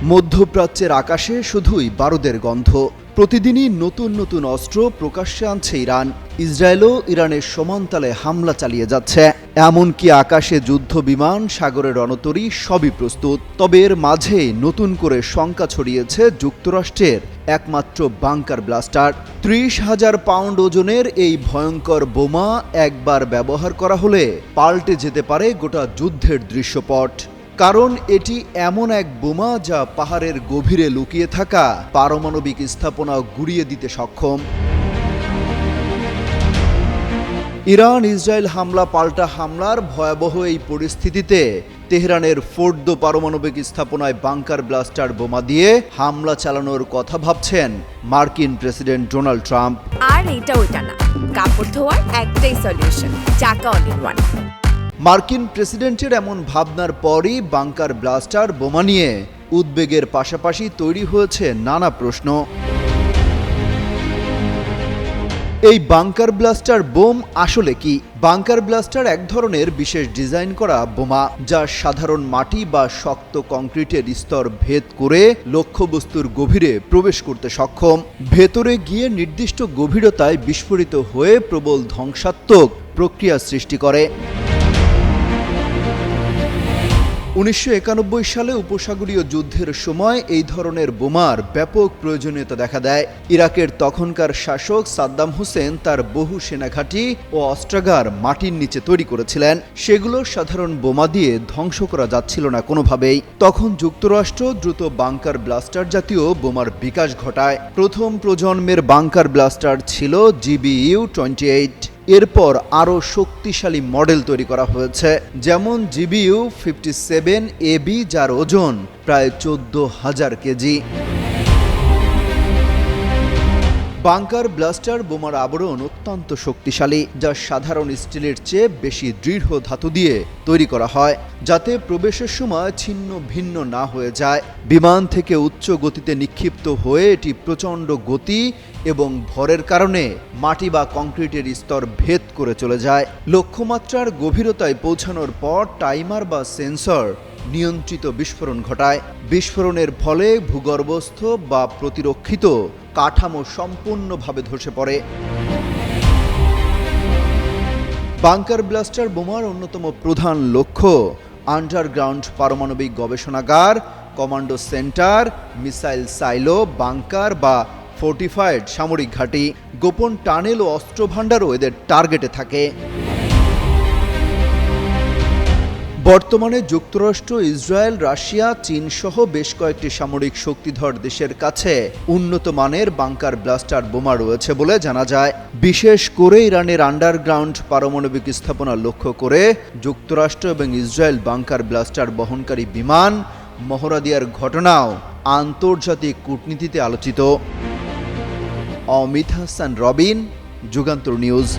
মধ্যপ্রাচ্যের আকাশে শুধুই বারুদের গন্ধ। প্রতিদিনই নতুন নতুন অস্ত্র প্রকাশ্যে আনছে ইরান। ইসরায়েলও ইরানের সমানতালে হামলা চালিয়ে যাচ্ছে। এমনকি আকাশে যুদ্ধ বিমান, সাগরে রণতরী সবই প্রস্তুত। তবে এর মাঝে নতুন করে শঙ্কা ছড়িয়েছে যুক্তরাষ্ট্রের একমাত্র বাংকার ব্লাস্টার। ৩০,০০০ পাউন্ড ওজনের এই ভয়ঙ্কর বোমা একবার ব্যবহার করা হলে পাল্টে যেতে পারে গোটা যুদ্ধের দৃশ্যপট। কারণ এটি এমন এক বোমা যা পাহাড়ের গভীরে লুকিয়ে থাকা পারমাণবিক স্থাপনা গুঁড়িয়ে দিতে সক্ষম। ইরান ইসরায়েল হামলা পাল্টা হামলার ভয়াবহ এই পরিস্থিতিতে তেহরানের ফোর্দো পারমাণবিক স্থাপনায় বাংকার ব্লাস্টার বোমা দিয়ে হামলা চালানোর কথা ভাবছেন মার্কিন প্রেসিডেন্ট ডোনাল্ড ট্রাম্প। আর এটা ওইটা না, কাপড় ধোয়ার একটাই সলিউশন, চাকা অল ইন ওয়ান। মার্কিন প্রেসিডেন্টের এমন ভাবনার পরই বাংকার ব্লাস্টার বোমা নিয়ে উদ্বেগের পাশাপাশি তৈরি হয়েছে নানা প্রশ্ন। এই বাংকার ব্লাস্টার বোম আসলে কি? বাংকার ব্লাস্টার এক ধরনের বিশেষ ডিজাইন করা বোমা, যা সাধারণ মাটি বা শক্ত কংক্রিটের স্তর ভেদ করে লক্ষ্যবস্তুর গভীরে প্রবেশ করতে সক্ষম। ভেতরে গিয়ে নির্দিষ্ট গভীরতায় বিস্ফোরিত হয়ে প্রবল ধ্বংসাত্মক প্রক্রিয়া সৃষ্টি করে। ১৯৯১ সালে উপসাগরীয় যুদ্ধের সময় এই ধরনের বোমার ব্যাপক প্রয়োজনীয়তা দেখা দেয়। ইরাকের তখনকার শাসক সাদ্দাম হোসেন তার বহু সেনাঘাঁটি ও অস্ত্রাগার মাটির নিচে তৈরি করেছিলেন। সেগুলো সাধারণ বোমা দিয়ে ধ্বংস করা যাচ্ছিল না কোনোভাবেই। তখন যুক্তরাষ্ট্র দ্রুত বাংকার ব্লাস্টার জাতীয় বোমার বিকাশ ঘটায়। প্রথম প্রজন্মের বাংকার ব্লাস্টার ছিল GBU-28। এরপর আরও শক্তিশালী মডেল তৈরি করা হয়েছে, যেমন GBU-57AB, যার ওজন প্রায় ১৪,০০০ কেজি। বাংকার ব্লাস্টার বোমার আবরণ অত্যন্ত শক্তিশালী, যা সাধারণ স্টিলের চেয়ে বেশি দৃঢ় ধাতু দিয়ে তৈরি করা হয়, যাতে প্রবেশের সময় ছিন্ন ভিন্ন না হয়ে যায়। বিমান থেকে উচ্চ গতিতে নিক্ষিপ্ত হয়ে এটি প্রচণ্ড গতি এবং ভরের কারণে মাটি বা কংক্রিটের স্তর ভেদ করে চলে যায়। লক্ষ্যমাত্রার গভীরতায় পৌঁছানোর পর টাইমার বা সেন্সর নিয়ন্ত্রিত বিস্ফোরণ ঘটায়। বিস্ফোরণের ফলে ভূগর্ভস্থ বা প্রতিরক্ষিত কাঠামো সম্পূর্ণভাবে ধসে পড়ে। বাংকার ব্লাস্টার বোমার অন্যতম প্রধান লক্ষ্য আন্ডারগ্রাউন্ড পারমাণবিক গবেষণাগার, commando centre, missile silo, bunker বা ফোর্টিফাইড সামরিক ঘাঁটি, গোপন টানেল ও অস্ত্র ভাণ্ডারও এদের টার্গেটে থাকে। বর্তমানে যুক্তরাষ্ট্র, ইসরায়েল, রাশিয়া, চীন সহ বেশ কয়েকটি সামরিক শক্তিধর দেশের কাছে উন্নত মানের বাংকার ব্লাস্টার বোমা রয়েছে বলে জানা যায়। বিশেষ করে ইরানের আন্ডারগ্রাউন্ড পারমাণবিক স্থাপনা লক্ষ্য করে যুক্তরাষ্ট্র এবং ইসরায়েল বাংকার ব্লাস্টার বহনকারী বিমান মহড়া দেওয়ার ঘটনাও আন্তর্জাতিক কূটনীতিতে আলোচিত। অমিত হাসান রবিন, যুগান্তর নিউজ।